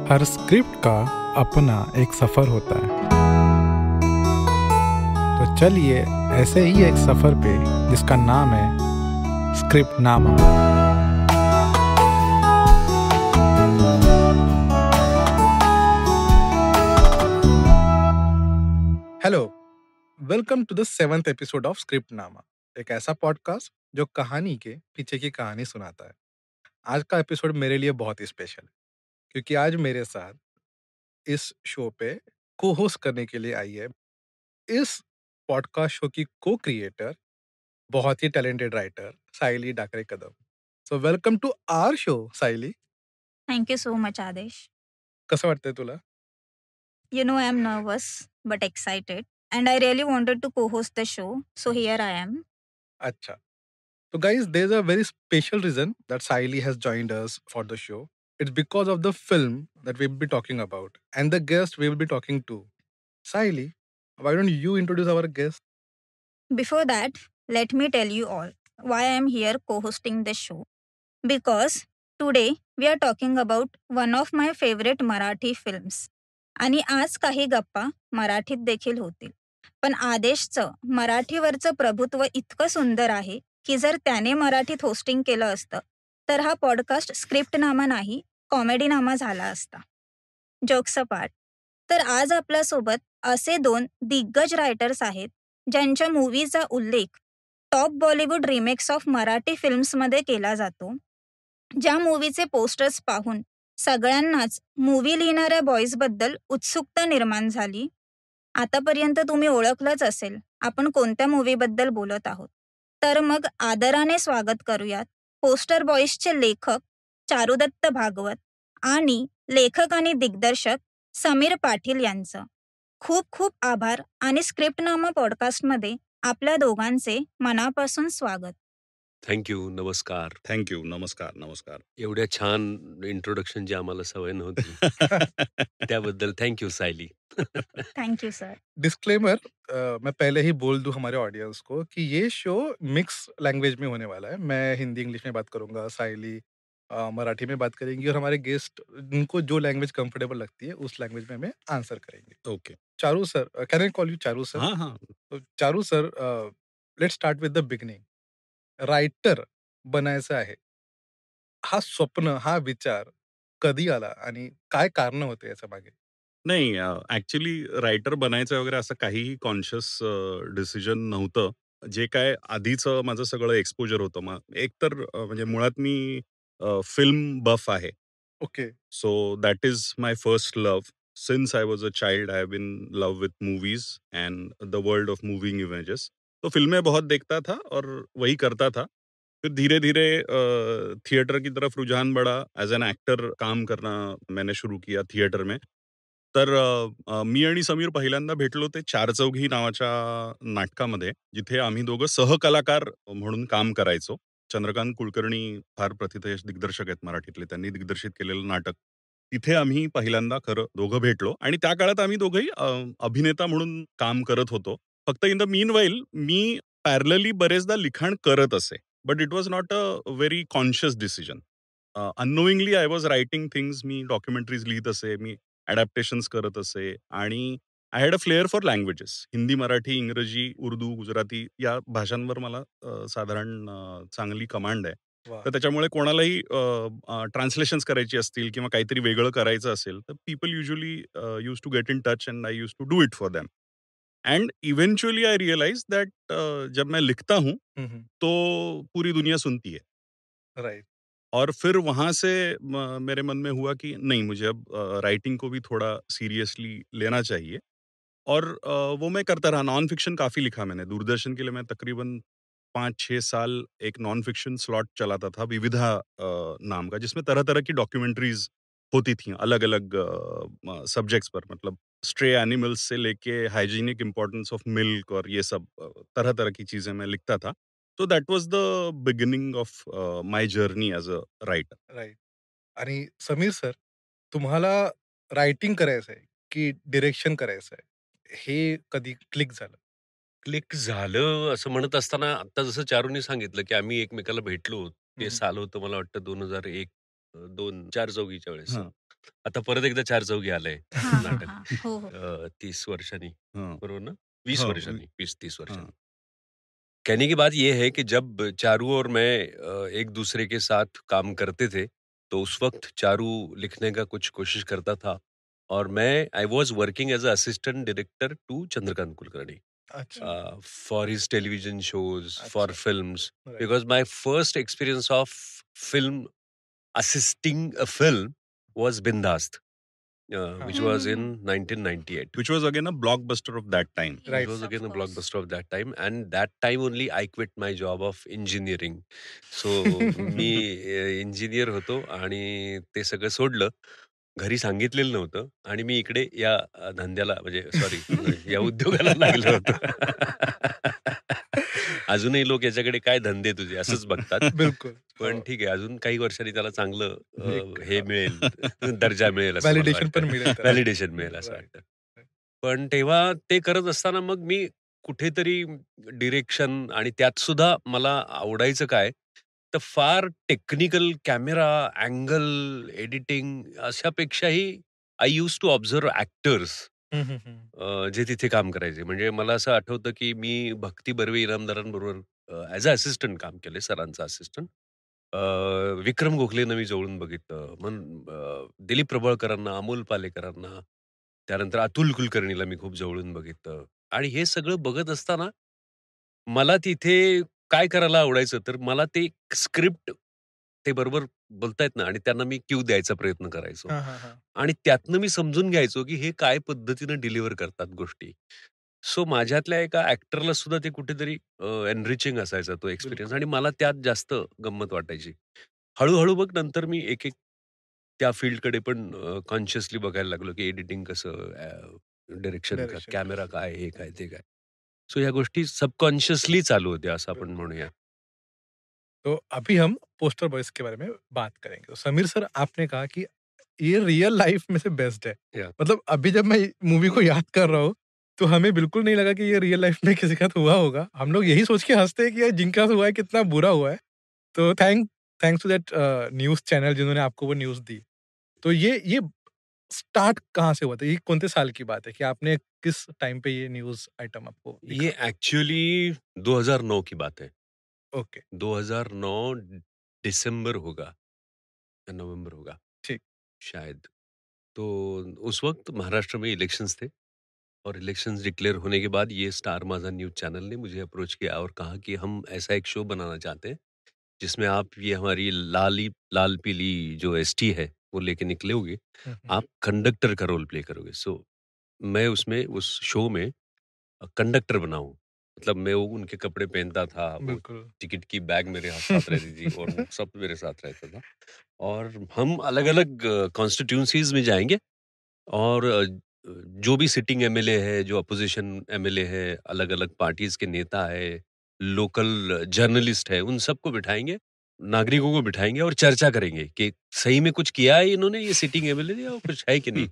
हर script का अपना एक सफ़र होता है। तो चलिए ऐसे ही एक सफ़र पे जिसका नाम है स्क्रिप्ट नामा। Hello, welcome to the 7th episode of script नामा, एक ऐसा पॉडकास्ट जो कहानी के पीछे की कहानी सुनाता है। आज का एपिसोड मेरे लिए बहुत ही स्पेशल है क्योंकि आज मेरे साथ इस शो पे को होस्ट करने के लिए आई है इस पॉडकास्ट शो की को क्रिएटर, बहुत ही talented writer Sayali Dakre Kadam. So welcome to our show Sayali. Thank you so much, Adesh. कसं वाटतंय तुला? I'm nervous but excited, and I really wanted to co host the show, so here I am. अच्छा, so guys, there's a very special reason that Saili has joined us for the show. It's because of the film that we'll be talking about and the guest we will be talking to. Saili, why don't you introduce our guest? Before that, let me tell you all why I am here co hosting the show. Because today we are talking about one of my favorite Marathi films. आणि आज काही गप्पा मराठीत देखील होतील. पण आदेशचं मराठीवरचं प्रभुत्व इतकं सुंदर आहे की जर त्याने मराठीत होस्टिंग केलं असतं तर हा पॉडकास्ट स्क्रिप्टनामा नाही, कॉमेडीनामा झाला असता. जोक्स अपार्ट, तर आज आपल्यासोबत असे दोन दिग्गज रायटर्स आहेत ज्यांच्या मूव्हीचा उल्लेख top Bollywood remakes of Marathi फिल्म्समध्ये केला जातो, ज्या मूव्हीचे पोस्टर्स पाहून सगळ्यांनाच मूव्ही लिहिणाऱ्या बॉईजबद्दल उत्सुकता निर्माण झाली. आतापर्यंत तुम्ही ओळखलंच असेल आपण कोणत्या मूव्हीबद्दल बोलत आहोत. तर मग आदराने स्वागत करूयात पोस्टर बॉईजचे लेखक चारुदत्त भागवत आणि लेखक आणि दिग्दर्शक समीर पाटील यांचं. खूप खूप आभार आणि स्क्रिप्टनामा पॉडकास्टमध्ये आपल्या दोघांचे मनापासून स्वागत. थँक्यू. नमस्कार. थँक्यू. नमस्कार. नमस्कार. एवढ्या छान इंट्रोडक्शनची आम्हाला सवय नव्हती. त्याबद्दल thank you Sayali. Thank you sir. Disclaimer, मैं पहले ही बोल दूं हमारे ऑडियंस को कि ये शो मिक्स लैंग्वेज में होने वाला है। मैं हिंदी इंग्लिश में बात करूंगा, सायली मराठी में बात करेंगी और हमारे गेस्ट उनको जो लैंग्वेज कंफर्टेबल लगती है उस लैंग्वेज में हमें आंसर करेंगे। Okay. Charu sir, can I call you Charu sir? हां, हां. तो Charu sir, let's start with the beginning. Writer बनायचं आहे, हा स्वप्न, हा विचार कधी आला आणि काय कारण होते याच्या मागे? नाही, ॲक्चुअली रायटर बनायचं वगैरे असं काहीही कॉन्शियस डिसिजन नव्हतं. जे काय आधीचं माझं सगळं एक्सपोजर होतं. मग एकतर म्हणजे मुळात मी फिल्म बफ आहे. Okay. So that is my first love. Since I was a child I have been love with movies and the world of moving images. तो फिल्में बहुत देखता था और वही करता था. फिर धीरे-धीरे थिएटर की तरफ रुझान बढ़ा. एज़ एन एक्टर काम करना मैंने शुरू किया थिएटर में. तर मी आणि समीर पहिल्यांदा भेटलो ते चार चौघी नावाच्या नाटकामध्ये, जिथे आम्ही दोघं सहकलाकार म्हणून काम करायचो. चंद्रकांत कुलकर्णी फार प्रथितयश दिग्दर्शक आहेत मराठीतले. त्यांनी दिग्दर्शित केलेलं नाटक. तिथे आम्ही पहिल्यांदा खरं दोघं भेटलो आणि त्या काळात आम्ही दोघंही अभिनेता म्हणून काम करत होतो. फक्त इन द मीनवाईल मी पॅरलली बरेचदा लिखाण करत असे. But it was not a very conscious decision. Unknowingly I was writing things. मी डॉक्युमेंटरीज लिहित असे, मी अडॅप्टेशन्स करत असे आणि I had a flair for languages. Hindi, Marathi, इंग्रजी, उर्दू, गुजराती या भाषांवर मला साधारण चांगली कमांड आहे. वा. तर त्याच्यामुळे कोणालाही ट्रान्सलेशन्स करायची असतील किंवा काहीतरी वेगळं करायचं असेल तर people usually use to get in touch and I use to do it for them. And eventually I realise that जब मैं लिखता हूँ तो पूरी दुनिया सुनती है. राइट. और फिर वहाँ से मेरे मन में हुआ कि नहीं, मुझे अब राइटिंग को भी थोड़ा सीरियसली लेना चाहिए. और वो मैं करता रहा. नॉन फिक्शन काफ़ी लिखा मैंने. दूरदर्शन के लिए मैं तकरीबन 5-6 साल एक नॉन फिक्शन स्लॉट चलाता था, विविधा नाम का, जिसमें तरह-तरह की डॉक्यूमेंट्रीज़ होती थीं, अलग-अलग सब्जेक्ट्स पर. मतलब स्ट्रे एनिमल्स से लेके हाइजीनिक इम्पोर्टेंस ऑफ मिल्क और ये सब तरह-तरह की चीज़ें मैं लिखता था. So that was the beginning of my journey as a writer. Right. आणि समीर सर, तुम्हाला रायटिंग करायचं आहे की डिरेक्शन करायचं आहे, हे कधी क्लिक झालं? क्लिक झालं असं म्हणत असताना आता जसं चारूने सांगितलं, की आम्ही एकमेकाला भेटलो. ते हम्म. साल होतं मला वाटतं 2001, 2 चार चौघीच्या वेळेस. हां. आता परत एकदा चार चौघी आलंय हां, हां, नाटक. हां. हो, हो. 30 वर्षांनी, हाँ, बरोबर ना? 20 हाँ, वर्षांनी, 20-30 वर्षांनी. हाँ. कहने की बात ये है कि जब चारू और मैं एक दूसरे के साथ काम करते थे, तो उस वक्त चारू लिखने का कुछ कोशिश करता था और मैं I was working as a assistant director to Chandrakant Kulkarni अच्छा, for his television shows, for अच्छा, films. Right, Because my first experience of film assisting a film was Bindast, हाँ, which hmm, was hmm, in hmm. 1998. Which was again a blockbuster of that time. Which right, was Yes, of again a course. blockbuster of that time, and that time only I quit my job of engineering. So me engineer होतो आणि ते सगळं सोडलं. घरी सांगितलेलं नव्हतं आणि मी इकडे या धंद्याला म्हणजे सॉरी या उद्योगाला लागलो होतो. अजूनही लोक याच्याकडे काय धंदे तुझे असंच बघतात. बिल्कुल, पण हो. ठीक आहे, अजून काही वर्षांनी त्याला चांगलं एक हे मिळेल, दर्जा मिळेल असं मला व्हॅलिडेशन वाटतं. पण मिळेल त्याला. व्हॅलिडेशन मिळेल असं राइट, वाटतं. राइट. पण तेव्हा ते करत असताना मग मी कुठेतरी डिरेक्शन आणि त्यात सुद्धा मला आवडायचं काय, तर फार टेक्निकल कॅमेरा, अँगल, एडिटिंग अशापेक्षाही I used to observe actors हं, हं, हं. जे तिथे काम करायचे. म्हणजे मला असं आठवतं, की मी भक्ती बर्वे इनामदारांबरोबर ॲज अ असिस्टंट काम केलंय, सरांचा असिस्टंट. विक्रम गोखलेंना मी जवळून बघितलं. मग दिलीप प्रभावळकरांना, अमोल पालेकरांना, त्यानंतर अतुल कुलकर्णीला मी खूप जवळून बघितलं. आणि हे सगळं बघत असताना मला तिथे काय करायला आवडायचं, तर मला ते स्क्रिप्ट ते बरोबर बोलतायत ना आणि त्यांना मी क्यू द्यायचा प्रयत्न करायचो. हां, हां, हां. आणि त्यातनं मी समजून घ्यायचो, की हे काय पद्धतीनं डिलिव्हर करतात गोष्टी. सो माझ्यातल्या एका ॲक्टरला सुद्धा ते कुठेतरी एनरिचिंग असायचा तो एक्सपिरियन्स बिलकुल. आणि मला त्यात जास्त गंमत वाटायची. हळू-हळू मग नंतर मी एक-एक त्या फील्डकडे पण कॉन्शियसली बघायला लागलो, की एडिटिंग कसं, डायरेक्शन का, डायरेक्शन कॅमेरा कसं. काय, हे काय, ते काय. सो ह्या गोष्टी सबकॉन्शियसली चालू होत्या असं आपण बिल्कुल. म्हणूया. तो अभी हम पोस्टर बॉयज़ के बारे में बात करेंगे। तो समीर सर आपने कहा कि ये रियल लाइफ़ में से बेस्ट है। या मतलब अभी जब मैं मूवी को याद कर रहा हूँ, तो हमें बिल्कुल नहीं लगा कि ये रियल लाइफ़ में किसी के साथ हुआ होगा। हम लोग यही सोच के हँसते हैं कि यार जिनके साथ हुआ है कितना बुरा हुआ है। तो thanks to that news channel जिन्होंने आपको वो न्यूज़ दी। तो ये स्टार्ट कहाँ से हुआ था? ये कौन-से साल की बात है कि आपने किस टाइम पे ये न्यूज़ आइटम आपको ये दिखा? एक्चुअली 2009 की बात है। ओके, 2009 दिसंबर होगा या नवंबर होगा ठीक। शायद। तो उस वक़्त महाराष्ट्र में इलेक्शंस थे और इलेक्शंस डिक्लेयर होने के बाद ये स्टार माज़ा न्यूज़ चैनल ने मुझे अप्रोच किया और कहा कि हम ऐसा एक शो बनाना चाहते हैं, जिसमें आप ये हमारी लाल-पीली जो एसटी है, वो लेके निकलोगे, हुँ, हुँ। आप कंडक्टर का रोल प्ले करोगे। सो मैं उसमें उस शो में कंडक्टर बना हूँ। मतलब मैं वो उनके कपड़े पहनता था, वो बिल्कुल। टिकट की बैग मेरे साथ रहती थी और वो सब मेरे साथ रहता था। और हम अलग-अलग कॉन्स्टिट्यूएंसीज़ में जाएँगे और जो भी सिटिंग एमएलए है, जो अपोज़िशन एमएलए है, अलग-अलग पार्टीज़ के नेता है, लोकल जर्नलिस्ट है, उन सबको बिठाएँगे, नागरिकों को बिठाएँगे और चर्चा करेंगे कि सही में कुछ किया है इन्होंने ये सिटिंग एमएलए ने और कुछ है कि नहीं?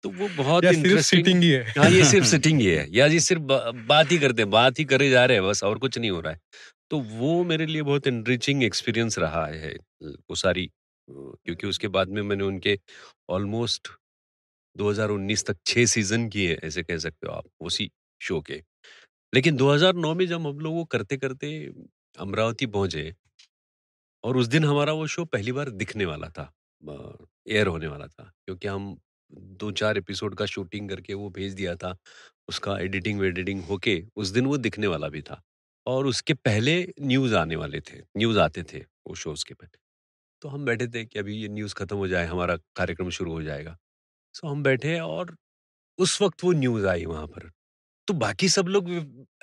तो वो बहुत या सिर्फ़ इंटरेस्टिंग। सीटिंग ही है। हाँ, ये सिर्फ़ सिटिंग ही है या ये सिर्फ़ ब बात ही करते हैं, बात ही करे जा रहे हैं बस और कुछ नहीं हो रहा है। तो वो मेरे लिए बहुत एनरिचिंग एक्सपीरियंस रहा है वो सारी क्योंकि उसके बाद में मैंने उनके ऑलमोस्ट 2019 तक 6 सीज़न किए ऐसे कह सकते हो आप उसी शो के। लेकिन 2009 में जब हम लोग वो करते-करते अमरावती पहुँचे और उस दिन हमारा वो शो पहली बार दिखने वाला था, एयर होने वाला था क्योंकि हम 2-4 एपिसोड का शूटिंग करके वो भेज दिया था। उसका एडिटिंग-वेडिटिंग होके उस दिन वो दिखने वाला भी था और उसके पहले न्यूज़ आने वाले थे, न्यूज़ आते थे वो शोज़ के पहले। तो हम बैठे थे कि अभी ये न्यूज़ खत्म हो जाए, हमारा कार्यक्रम शुरू हो जाएगा। सो हम बैठे और उस वक़्त वो न्यूज़ आई वहाँ पर। तो बाकी सब लोग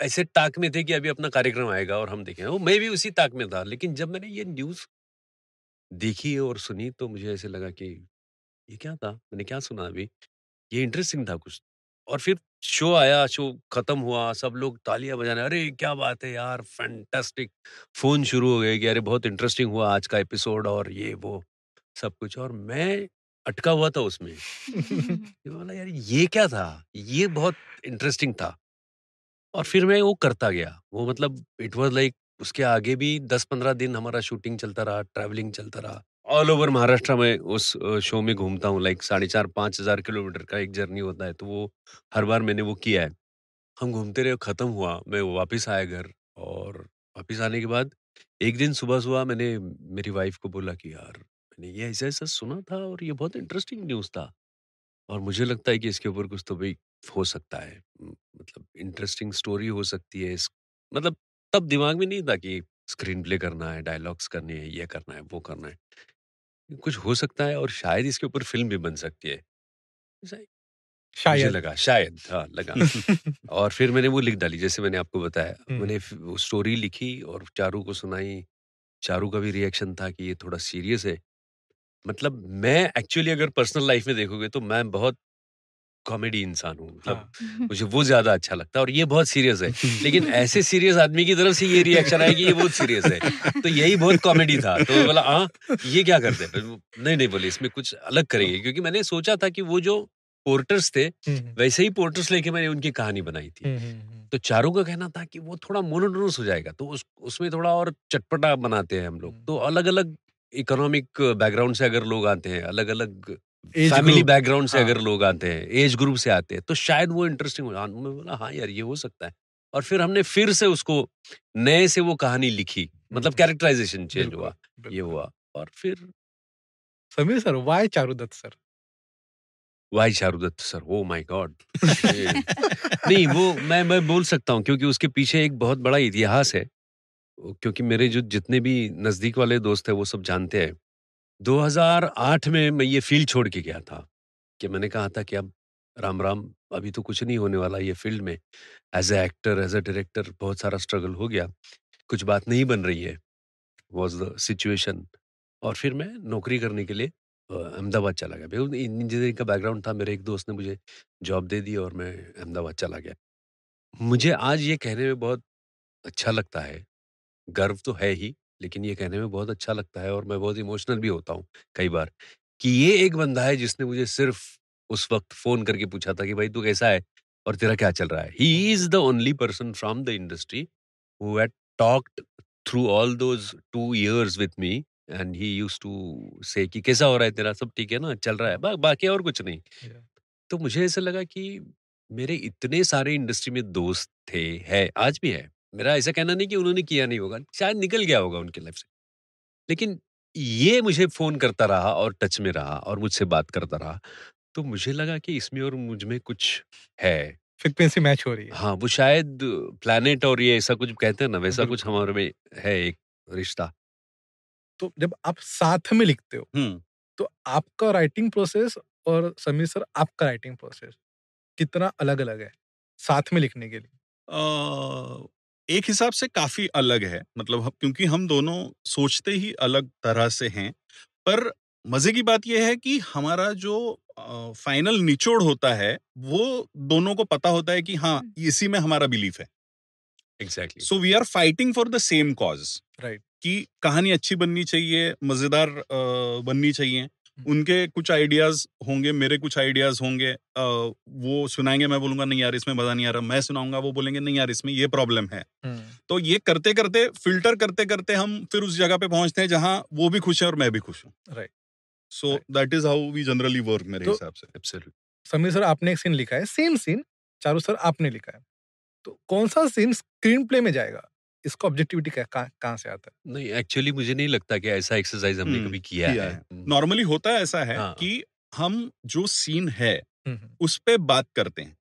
ऐसे ताक में थे कि अभी अपना कार्यक्रम आएगा और हम देखेंगे। वो मैं भी उसी ताक में था। लेकिन जब मैंने ये न्यूज़ देखी और सुनी तो मुझे ऐसे लगा कि ये क्या था? मैंने क्या सुना अभी? ये इंटरेस्टिंग था कुछ। और फिर शो आया, शो खत्म हुआ, सब लोग तालियाँ बजाने, "अरे! क्या बात है यार, फैंटास्टिक!" फ़ोन शुरू हो गए कि अरे बहुत इंटरेस्टिंग हुआ आज का एपिसोड और ये वो सब कुछ और मैं अटका हुआ था उसमें। ये बोला यार ये क्या था? ये बहुत इंटरेस्टिंग था। और फिर मैं वो करता गया। वो मतलब इट वाज़ लाइक उसके आगे भी 10-15 दिन हमारा शूटिंग चलता रहा, ट्रैवलिंग चलता रहा। ऑल ओवर महाराष्ट्र में उस शो में घूमता हूँ, लाइक 4,500-5,000 किलोमीटर का एक जर्नी होता है, तो वो हर बार मैंने वो किया है। हम घूमते रहे, खत्म हुआ, मैं वापस आया घर, और वापस आने के बाद एक दिन सुबह-सुबह मैंने मेरी वाइफ को बोला कि यार, मैंने ये ऐसा-ऐसा सुना था और ये बहुत इंटरेस्टिंग न्यूज़ था, और मुझे लगता है कि इसके ऊपर कुछ तो भई हो सकता है। मतलब इंटरेस्टिंग स्टोरी हो सकती है इस, मतलब तब दिमाग में नहीं था कि स्क्रीन प्ले करना है, डायलॉग्स करने हैं, ये करना है, वो करना है। कुछ हो सकता है और शायद इसके ऊपर फ़िल्म भी बन सकती है। शायद मुझे शायद। लगा, शायद, हाँ, लगा। और फिर मैंने वो लिख डाली, जैसे मैंने आपको बताया। मैंने वो स्टोरी लिखी और चारू को सुनाई। चारू का भी रिएक्शन था कि ये थोड़ा सीरियस है। मतलब मैं एक्चुअली अगर पर्सनल लाइफ में देखोगे तो मैं बहुत कॉमेडी इंसान हूँ। मतलब हाँ। मुझे वो ज़्यादा अच्छा लगता है और ये बहुत सीरियस है। लेकिन ऐसे सीरियस आदमी की तरफ से ये रिएक्शन आया कि ये बहुत सीरियस है। तो यही बहुत कॉमेडी था। तो मैं बोला, ये क्या करते हैं? फिर नहीं, नहीं बोले, इसमें कुछ अलग करेंगे, क्योंकि मैंने सोचा था कि वो जो पोर्टर्स थे, वैसे ही पोर्टर्स लेके मैंने उनकी कहानी बनाई थी। तो चारों का कहना था कि वो थोड़ा मोनोटोनस हो जाएगा, तो उसमें थोड़ा और चटपटा बनाते हैं हम लोग। तो अलग-अलग इकोनॉमिक बैकग्राउंड से अगर लोग आते हैं, अलग-अलग एज फैमिली ग्रुप। बैकग्राउंड से हाँ। अगर लोग आते हैं, एज ग्रुप से आते हैं, तो शायद वो इंटरेस्टिंग हो। मैं बोला, हाँ यार, ये हो सकता है। और फिर हमने फिर से उसको नए से वो कहानी लिखी, मतलब कैरेक्टराइजेशन चेंज बिल्कुल, हुआ, ये बिल्कुल। हुआ, और फिर Sameer sir, why Charudatta sir? Why Charudatta sir, oh my God! ये नहीं, वो मैं बोल सकता हूँ, क्योंकि उसके पीछे एक बहुत बड़ा इतिहास है। क्योंकि मेरे जो जितने भी नज़दीक वाले दोस्त हैं, वो सब जानते हैं। 2008 में मैं ये फ़ील्ड छोड़ के गया था, कि मैंने कहा था कि अब राम-राम, अभी तो कुछ नहीं होने वाला ये फ़ील्ड में। As a actor, as a director बहुत सारा स्ट्रगल हो गया, कुछ बात नहीं बन रही है, वाज़ द सिचुएशन। और फिर मैं नौकरी करने के लिए अहमदाबाद चला गया। बिकॉज़ इंजीनियरिंग का बैकग्राउंड था, मेरे एक दोस्त ने मुझे जॉब दे दी और मैं अहमदाबाद चला गया। मुझे आज ये कहने में बहुत अच्छा लगता है, गर्व तो है ही, लेकिन ये कहने में बहुत अच्छा लगता है और मैं बहुत इमोशनल भी होता हूँ कई बार, कि ये एक बंदा है जिसने मुझे सिर्फ़ उस वक़्त फ़ोन करके पूछा था कि भाई तू कैसा है और तेरा क्या चल रहा है? He is the only person from the industry who had talked through all those 2 years with me, and he used to say कि कैसा हो रहा है तेरा? सब ठीक है ना? चल रहा है? बाकी और कुछ नहीं। Yeah. तो मुझे ऐसा लगा कि मेरे इतने सारे इंडस्ट्री में दोस्त थे, है, आज भी है। मेरा ऐसा कहना नहीं कि उन्होंने किया नहीं होगा, शायद निकल गया होगा उनकी लाइफ से। लेकिन ये मुझे फ़ोन करता रहा और टच में रहा और मुझसे बात करता रहा, तो मुझे लगा कि इसमें और मुझ में कुछ है। फ्रीक्वेंसी मैच हो रही है। हाँ, वो शायद प्लैनेट और ये ऐसा कुछ कहते हैं ना, वैसा कुछ बिल्कुल। हमारे में है एक रिश्ता। तो जब आप साथ में लिखते हो, हुँ। तो आपका राइटिंग प्रोसेस और समीर सर आपका राइटिंग प्रोसेस कितना अलग-अलग है, साथ में लिखने के लिए? एक हिसाब से काफ़ी अलग है, मतलब ह क्योंकि हम दोनों सोचते ही अलग तरह से हैं, पर मज़े की बात ये है कि हमारा जो फाइनल निचोड़ होता है, वो दोनों को पता होता है कि हाँ, इसी में हमारा बिलीफ है। Exactly. So we are fighting for the same cause right. कि कहानी अच्छी बननी चाहिए, मज़ेदार बननी चाहिए। उनके कुछ आइडियाज़ होंगे, मेरे कुछ आइडियाज़ होंगे। वो सुनाएँगे, मैं बोलूँगा नहीं यार इसमें मज़ा नहीं आ रहा। मैं सुनाऊँगा, वो बोलेंगे नहीं यार इसमें ये प्रॉब्लम है। हुँ। तो ये करते-करते, फ़िल्टर करते-करते हम फिर उस जगह पे पहुँचते हैं जहाँ वो भी खुश है और मैं भी खुश हूँ। Right. So right. That is how we generally work मेरे तो हिसाब से। एब्सोल्यूट। समीर सर आपने एक सीन लिखा है, सेम सीन चारू सर आपने लिखा है। तो कौन-सा सीन स्क्रीन प्ले में जाएगा? इसका ऑब्जेक्टिविटी कहाँ कहाँ से आता है? नहीं, एक्चुअली मुझे नहीं लगता कि ऐसा एक्सरसाइज़ हमने कभी किया किया है। है। नॉर्मली होता ऐसा है हाँ। कि हम जो सीन है, हुँ, हुँ। उस पे बात करते हैं।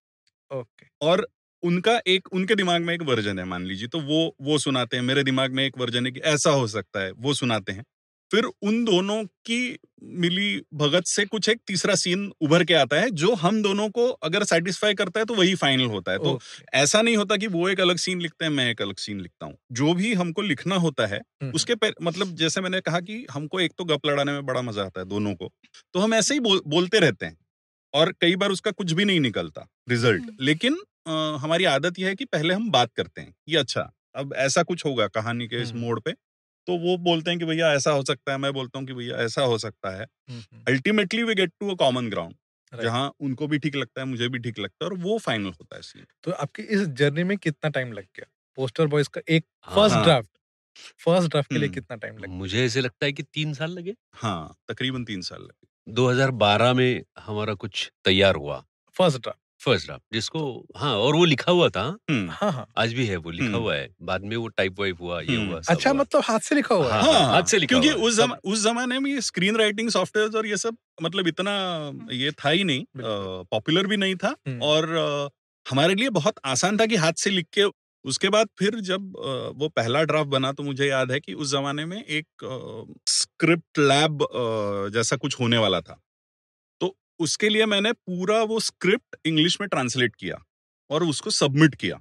ओके। और उनका एक, उनके दिमाग में एक वर्जन है मान लीजिए, तो वो सुनाते हैं, मेरे दिमाग में एक वर्जन है कि ऐसा हो सकता है, वो सुनाते हैं। फिर उन दोनों की मिली भगत से कुछ एक तीसरा सीन उभर के आता है, जो हम दोनों को अगर सैटिस्फाई करता है तो वही फाइनल होता है। तो ओके। ऐसा नहीं होता कि वो एक अलग सीन लिखते हैं, मैं एक अलग सीन लिखता हूँ। जो भी हमको लिखना होता है, हुँ, उसके पे मतलब जैसे मैंने कहा कि हमको एक तो गप लड़ाने में बड़ा मज़ा आता है दोनों को, तो हम ऐसे ही बोलते रहते हैं। और कई बार उसका कुछ भी नहीं निकलता रिजल्ट, लेकिन हमारी आदत यह है कि पहले हम बात करते हैं कि अच्छा अब ऐसा कुछ होगा कहानी के इस हुँ, मोड़ पे, तो वो बोलते हैं कि भैया ऐसा हो सकता है, मैं बोलता हूँ कि भैया ऐसा हो सकता है। हुँ, हुँ। Ultimately we get to a common ground, right. जहाँ उनको भी ठीक लगता है, मुझे भी ठीक लगता है, और वो फाइनल होता है सीन। तो आपकी इस जर्नी में कितना टाइम लग गया? पोस्टर बॉयज़ का एक हाँ, फर्स्ट हाँ, ड्राफ्ट फर्स्ट ड्राफ्ट के लिए हम्म, कितना टाइम लगा? मुझे ऐसे लगता है कि 3 साल लगे। हाँ, तकरीबन 3 साल लगे। 2012 में हमारा कुछ तैयार हुआ, फर्स्ट ड्राफ्ट। फर्स्ट ड्राफ्ट जिसको तो हाँ, और वो लिखा हुआ था। हुँ, हाँ, हाँ। आज भी है, वो लिखा हुँ, हुआ है। बाद में वो टाइप वाइप हुआ, ये हुआ, हुँ। सब अच्छा, हुआ। मतलब हाथ से लिखा हुआ है? हाँ, हाँ, हाथ हाँ, से लिखा क्योंकि हुआ है। तब उस ज़माने में ये स्क्रीन राइटिंग सॉफ्टवेयर्स और ये सब मतलब इतना ये था ही नहीं, बिल्कुल। पॉपुलर भी नहीं था हुँ। और हमारे लिए बहुत आसान था कि हाथ से लिख के उसके बाद फिर जब वो पहला ड्राफ्ट बना तो मुझे याद है कि उस ज़माने में एक स्क्रिप्ट लैब जैसा कुछ होने वाला था। तो उसके लिए मैंने पूरा वो स्क्रिप्ट इंग्लिश में ट्रांसलेट किया और उसको सबमिट किया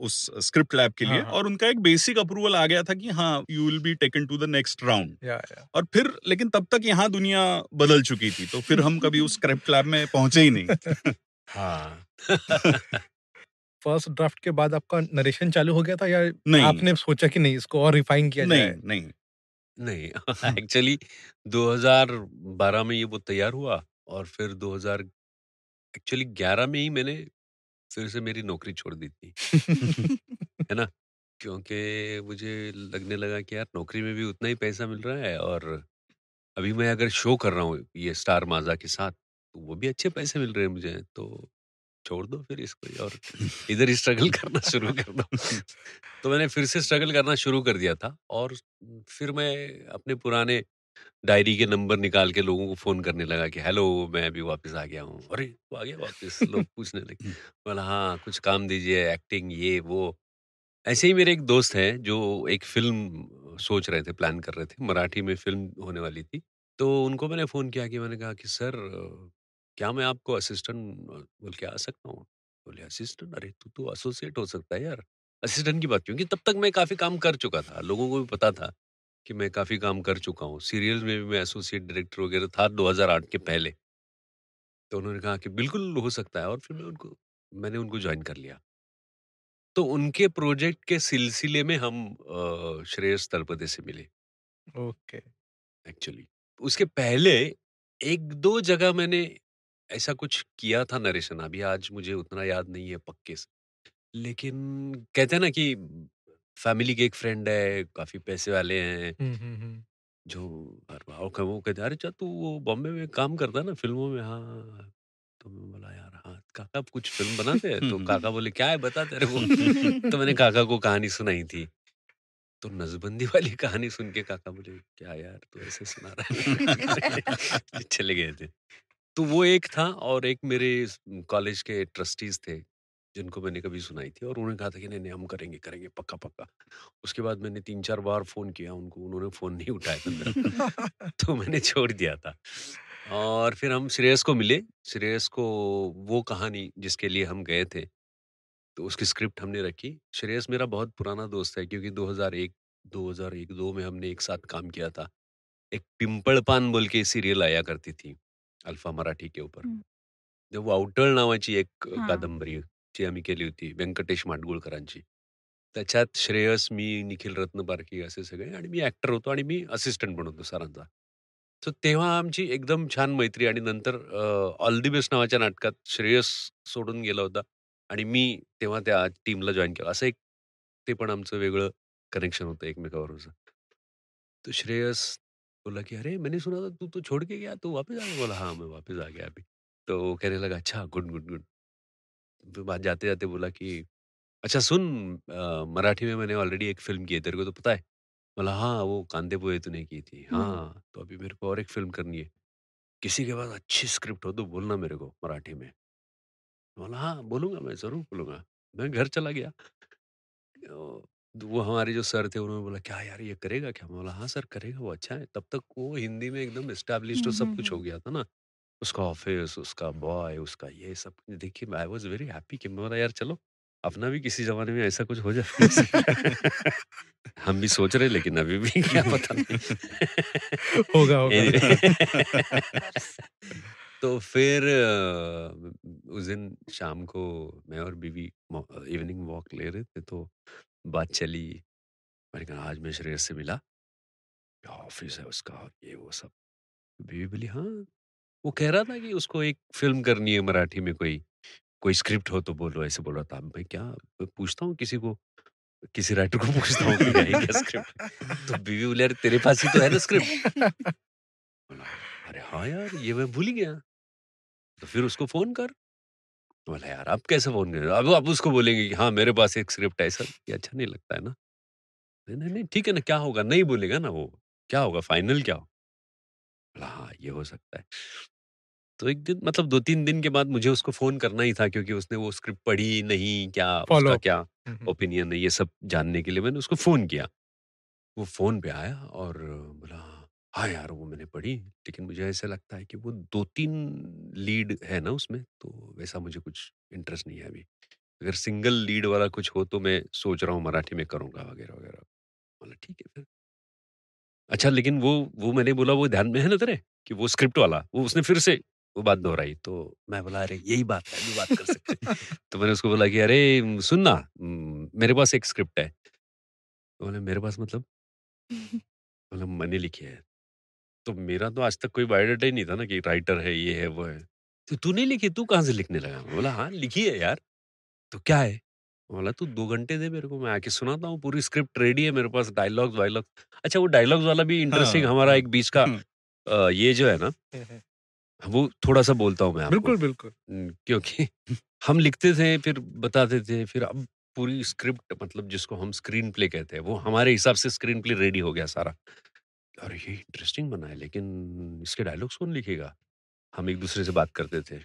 उस स्क्रिप्ट लैब के लिए हाँ, हाँ। और उनका एक बेसिक अप्रूवल आ गया था कि हाँ, you will be taken to the next round. Yeah. और फिर लेकिन तब तक यहाँ दुनिया बदल चुकी थी, तो फिर हम कभी उस स्क्रिप्ट लैब में पहुँचे ही नहीं। हाँ। फर्स्ट ड्राफ्ट के बाद आपका नरेशन चालू हो गया था, या नहीं, आपने सोचा कि नहीं, इसको और रिफाइन किया नहीं, जाए? नहीं। नहीं, एक्चुअली 2012 में ये वो तैयार हुआ और फिर 2000 एक्चुअली 11 में ही मैंने फिर से मेरी नौकरी छोड़ दी थी, है ना? क्योंकि मुझे लगने लगा कि यार नौकरी में भी उतना ही पैसा मिल रहा है और अभी मैं अगर शो कर रहा हूँ ये स्टार माज़ा के साथ, तो वो भी अच्छे पैसे मिल रहे हैं मुझे, तो छोड़ दो फिर इसको और इधर ही स्ट्रगल करना शुरू कर दो। तो मैंने फिर से स्ट्रगल करना शुरू कर दिया था और फिर मैं अपने पुराने डायरी के नंबर निकाल के लोगों को फ़ोन करने लगा कि हेलो मैं अभी वापस आ गया हूँ। अरे! तू आ गया वापस? लोग पूछने लगे। बोला हाँ, कुछ काम दीजिए एक्टिंग ये वो। ऐसे ही मेरे एक दोस्त हैं जो एक फ़िल्म सोच रहे थे, प्लान कर रहे थे, मराठी में फ़िल्म होने वाली थी। तो उनको मैंने फ़ोन किया कि मैंने कहा कि सर क्या मैं आपको असिस्टेंट बोल के आ सकता हूँ? बोले असिस्टेंट? अरे! तू तो एसोसिएट हो सकता है यार। असिस्टेंट की बात क्योंकि तब तक मैं काफ़ी काम कर चुका था। लोगों को भी पता था कि मैं काफ़ी काम कर चुका हूँ। सीरियल्स में भी मैं एसोसिएट डायरेक्टर वगैरह था 2008 के पहले। तो उन्होंने कहा कि बिल्कुल हो सकता है और फिर मैंने उनको जॉइन कर लिया। तो उनके प्रोजेक्ट के सिलसिले में हम श्रेयस तलपदे से मिले ओके। एक्चुअली। उसके पहले 1-2 जगह मैंने ऐसा कुछ किया था नरेशन, अभी आज मुझे उतना याद नहीं है पक्के से। लेकिन कहते हैं ना कि फैमिली के एक फ्रेंड है, काफ़ी पैसे वाले हैं, हुँ, हुँ, हुँ। जो हर भाव का वो कहते हैं, "अरे! अच्छा तू वो बॉम्बे में काम करता है ना फ़िल्मों में?" "हाँ, हाँ, हाँ।" तो मैं बोला, "यार हाँ, काका आप कुछ फ़िल्म बनाते हैं?" तो काका बोले, "क्या है बता तेरे को?" तो मैंने काका को कहानी सुनाई थी। तो नसबंदी वाली कहानी सुन के काका बोले, "क्या यार तू ऐसे सुना रहा है?" चले गए थे। तो वो एक था और एक मेरे कॉलेज के ट्रस्टीज़ थे, जिनको मैंने कभी सुनाई थी और उन्होंने कहा था कि नहीं, नहीं हम करेंगे, करेंगे पक्का, पक्का। उसके बाद मैंने 3-4 बार फ़ोन किया उनको, उन्होंने फ़ोन नहीं उठाया था मेरा, तो मैंने छोड़ दिया था। और फिर हम श्रेयस को मिले, श्रेयस को वो कहानी जिसके लिए हम गए थे, तो उसकी स्क्रिप्ट हमने रखी। श्रेयस मेरा बहुत पुराना दोस्त है क्योंकि 2001-2 में हमने एक साथ काम किया था। एक पिंपळ पान बोल के सीरियल आया करती थी, अल्फा मराठी के ऊपर. हं. तर वावटळ नावाची एक हां. कादंबरी जी आम्ही केली होती व्यंकटेश माडगुळकरांची. त्याच्यात श्रेयस, मी, निखिल रत्नपारखी असे सगळे आणि मी ॲक्टर होतो आणि मी असिस्टंट पण होतो सरांचा. सो तेव्हा आमची एकदम छान मैत्री आणि नंतर ऑल द बेस्ट नावाच्या नाटकात श्रेयस सोडून गेला होता आणि मी तेव्हा त्या टीमला जॉइन केलं. असं एक ते पण आमचं वेगळं कनेक्शन होतं एकमेकाबरोबरचं. तो श्रेयस बोला कि अरे मैंने सुना था तू तो छोड़ के गया, तू वापस आ गया? बोला हाँ मैं वापस आ गया अभी। तो वो कहने लगा अच्छा गुड गुड गुड। फिर बात जाते जाते बोला कि अच्छा सुन, मराठी में मैंने ऑलरेडी एक फिल्म की है, तेरे को तो पता है? बोला हाँ वो कांदे पोहे तूने की थी, हं. हाँ तो अभी मेरे को और एक फिल्म करनी है, किसी के पास अच्छी स्क्रिप्ट हो तो बोलना मेरे को मराठी में। बोला हाँ बोलूंगा, मैं जरूर बोलूंगा। मैं घर चला गया। वो हमारे जो सर थे उन्होंने बोला, "क्या यार ये करेगा क्या?" मैं बोला, "हाँ सर करेगा, वो अच्छा है।" तब तक वो हिंदी में एकदम एस्टेब्लिश्ड हं, और सब हं, कुछ हो हं. गया था ना। उसका ऑफ़िस, उसका बॉय, उसका ये सब देखिए आई वाज़ वेरी हैप्पी कि मैं बोला यार चलो, अपना भी किसी ज़माने में ऐसा कुछ हो सकता है। हम भी सोच रहे हैं लेकिन अभी भी क्या पता नहीं। होगा, होगा। Of course. तो फिर उस दिन शाम को मैं और बीवी इवनिंग वॉक ले रहे थे तो बात चली। मैंने कहा आज मैं श्रेयस से मिला, क्या ऑफिस है उसका और ये वो सब। बीवी बोली हाँ, वो कह रहा था कि उसको एक फ़िल्म करनी है मराठी में कोई, कोई स्क्रिप्ट हो तो बोलो, ऐसे बोल रहा था। मैं क्या, मैं पूछता हूँ किसी को। किसी राइटर को पूछता हूँ कि है क्या स्क्रिप्ट? तो बीवी बोले, अरे तेरे पास ही तो है ना स्क्रिप्ट। बोला, अरे हाँ यार, ये मैं भूल ही गया। तो फिर उसको फोन कर। बोला यार अब कैसे फोन करें, अब उसको बोलेंगे कि हाँ मेरे पास एक स्क्रिप्ट है, सर ये अच्छा नहीं लगता है ना। नहीं नहीं नहीं, ठीक है ना, क्या होगा, नहीं बोलेगा ना वो, क्या होगा, फाइनल क्या हो। बोला हाँ ये हो सकता है। तो एक दिन मतलब 2-3 दिन के बाद मुझे उसको फ़ोन करना ही था, क्योंकि उसने वो स्क्रिप्ट पढ़ी नहीं, क्या फॉलो उसका अप। क्या ओपिनियन है, ये सब जानने के लिए मैंने उसको फ़ोन किया। वो फ़ोन पे आया और बोला, हाँ यार वो मैंने पढ़ी, लेकिन मुझे ऐसा लगता है कि वो 2-3 लीड है ना उसमें, तो वैसा मुझे कुछ इंटरेस्ट नहीं है अभी। अगर सिंगल लीड वाला कुछ हो तो मैं सोच रहा हूँ मराठी में करूँगा वगैरह-वगैरह। बोला ठीक है फिर। अच्छा लेकिन वो मैंने बोला वो ध्यान में है ना तेरे? कि वो स्क्रिप्ट वाला, वो उसने फिर से वो बात दोहराई, तो मैं बोला अरे यही बात है, अभी बात कर सकते हैं। तो मैंने उसको बोला कि अरे सुन ना, मेरे पास एक स्क्रिप्ट है। तो बोले मेरे पास मतलब? बोला मैंने लिखी है। तो मेरा तो आज तक कोई बायोडाटा ही नहीं था ना कि राइटर है, ये है, वो है। तो तूने लिखी, तू कहाँ से लिखने लगा? मैं बोला हाँ, लिखी है यार। तो क्या है? बोला तू 2 घंटे दे मेरे को, मैं आके सुनाता हूँ, पूरी स्क्रिप्ट रेडी है मेरे पास, डायलॉग्स वायलॉग्स। अच्छा वो डायलॉग्स वाला भी इंटरेस्टिंग, हाँ, हमारा हाँ। एक बीच का ये जो है ना, वो थोड़ा-सा बोलता हूँ मैं आपको। बिल्कुल, बिल्कुल। क्योंकि हम लिखते थे, फिर बताते थे, फिर अब पूरी स्क्रिप्ट मतलब जिसको हम स्क्रीन प्ले कहते हैं, वो हमारे हिसाब से स्क्रीन प्ले रेडी हो गया सारा। अरे! ये इंटरेस्टिंग बना है, लेकिन इसके डायलॉग्स कौन लिखेगा? हम एक-दूसरे से बात करते थे।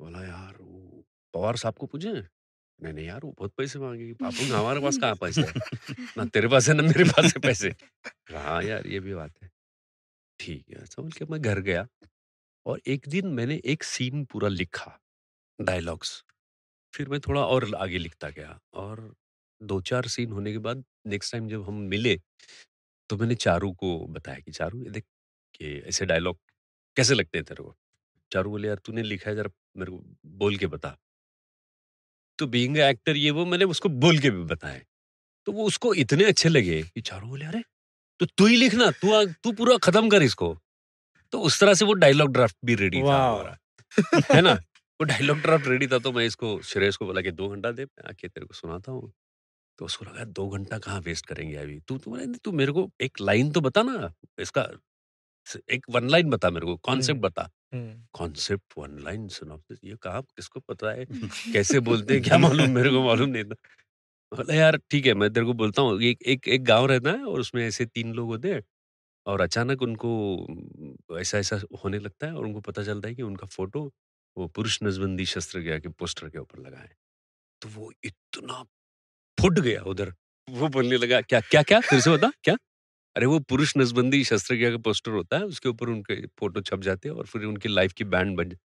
बोला यार वो पवार साहब को पूछें? नहीं, नहीं यार वो बहुत पैसे माँगेंगे। पापा हमारे पास कहाँ पैसे हैं? ना तेरे पास है ना मेरे पास है पैसे। हाँ यार ये भी बात है। ठीक है, ऐसा बोल के मैं घर गया और एक दिन मैंने एक सीन पूरा लिखा, डायलॉग्स। फिर मैं थोड़ा और आगे लिखता गया और 2-4 सीन होने के बाद नेक्स्ट टाइम जब हम मिले, तो मैंने चारू को बताया कि चारू ये देख कि ऐसे डायलॉग कैसे लगते हैं तेरे को? चारू बोले, "यार तूने लिखा है ज़रा मेरे को बोल के बता।" तो बीइंग अ एक्टर ये वो मैंने उसको बोल के भी बताए। तो वो उसको इतने अच्छे लगे कि चारू बोले, "अरे! तो तू ही लिखना, तू पूरा खत्म कर इसको।" तो उस तरह से वो डायलॉग ड्राफ्ट भी रेडी था वाओ! हमारा, है ना? वो डायलॉग ड्राफ्ट रेडी था, तो मैं इसको श्रेयस को बोला कि 2 घंटा दे, मैं आके तेरे को सुनाता हूँ। तो उसको लगा 2 घंटा कहाँ वेस्ट करेंगे अभी। तू बोला, "तू मेरे को एक लाइन तो बता ना, इसका एक वन लाइन बता मेरे को, कॉन्सेप्ट हुँ, बता।" हुँ। कॉन्सेप्ट, वन लाइन, सिनॉप्सिस, ये कहाँ किसको पता है? कैसे बोलते हैं क्या मालूम, मेरे को मालूम नहीं था। बोला यार ठीक है मैं तेरे को बोलता हूँ, एक एक एक गाँव रहता है और उसमें ऐसे 3 लोग होते हैं और अचानक उनको ऐसा-ऐसा होने लगता है और उनको पता चलता है कि उनका फ़ोटो वो पुरुष नसबंदी शस्त्रक्रिया के पोस्टर के ऊपर लगा है। तो वो इतना फुट गया उधर। वो बोलने लगा, "क्या, क्या, क्या? फिर से बता, क्या?" अरे वो पुरुष नसबंदी शस्त्रक्रिया का पोस्टर होता है, उसके ऊपर उनके फ़ोटो छप जाते हैं और फिर उनकी लाइफ़ की बैंड बन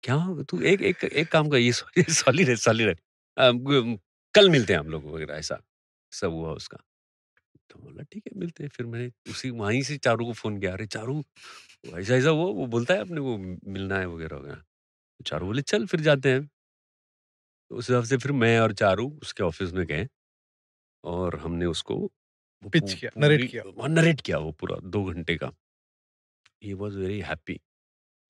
क्या तू एक एक एक काम कर, ये सॉलिड है, सॉलिड है। कल मिलते हैं हम लोग वगैरह ऐसा, सब हुआ उसका। तो बोला ठीक है मिलते हैं, फिर मैंने उसी वहीं से चारू को फ़ोन किया, अरे चारू ऐसा-ऐसा हुआ, वो बोलता है अपने को मिलना है वगैरह-वगैरह। तो चारू बोले चल फिर जाते हैं। तो उस हिसाब से फिर मैं और चारू उसके ऑफ़िस में गए और हमने उसको वो पिच किया, नरेट पूरी किया। नरेट किया वो पूरा 2 घंटे का। He was very happy.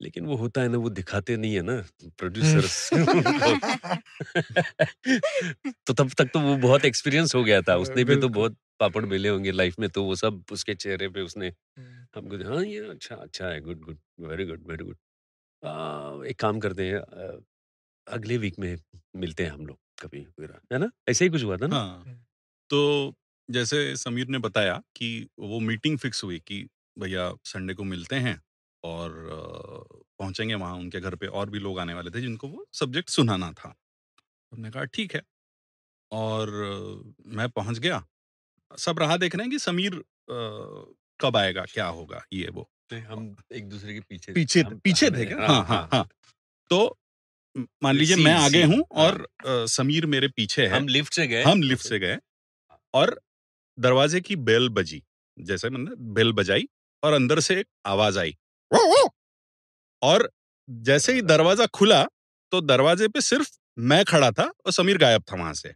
लेकिन वो होता है ना, वो दिखाते नहीं है ना हुँ। प्रोड्यूसर्स उनको। तो तब तक तो वो बहुत एक्सपीरियंस हो गया था, उसने भी तो बिल्कुल। बहुत पापड़ बेले होंगे लाइफ में, तो वो सब उसके चेहरे पे उसने हुँ। हमको हाँ ये अच्छा अच्छा है, good good, very good very good. एक काम करते हैं, अगले वीक में मिलते हैं हम लोग कभी वगैरह, है ना, ऐसे ही कुछ हुआ था ना। हाँ, हुँ। तो जैसे समीर ने बताया कि वो मीटिंग फिक्स हुई कि भैया संडे को मिलते हैं और पहुँचेंगे वहाँ उनके घर पे, और भी लोग आने वाले थे जिनको वो सब्जेक्ट सुनाना था। हमने कहा ठीक है, और मैं पहुँच गया। सब राह देख रहे हैं कि समीर कब आएगा, क्या होगा, ये वो। नहीं, हम एक दूसरे के पीछे पीछे हम पीछे थे हमें क्या? हाँ, हाँ हाँ, हाँ हाँ। हाँ, तो मान लीजिए मैं सीन आगे सीन हूँ हाँ, और समीर मेरे पीछे है। हम लिफ्ट से गए हम और लिफ्ट फिर से गए और दरवाजे की बेल बजी। जैसे मैंने बेल बजाई और अंदर से एक आवाज़ आई। और जैसे ही दरवाज़ा खुला, तो दरवाजे पे सिर्फ मैं खड़ा था और समीर गायब था वहाँ से।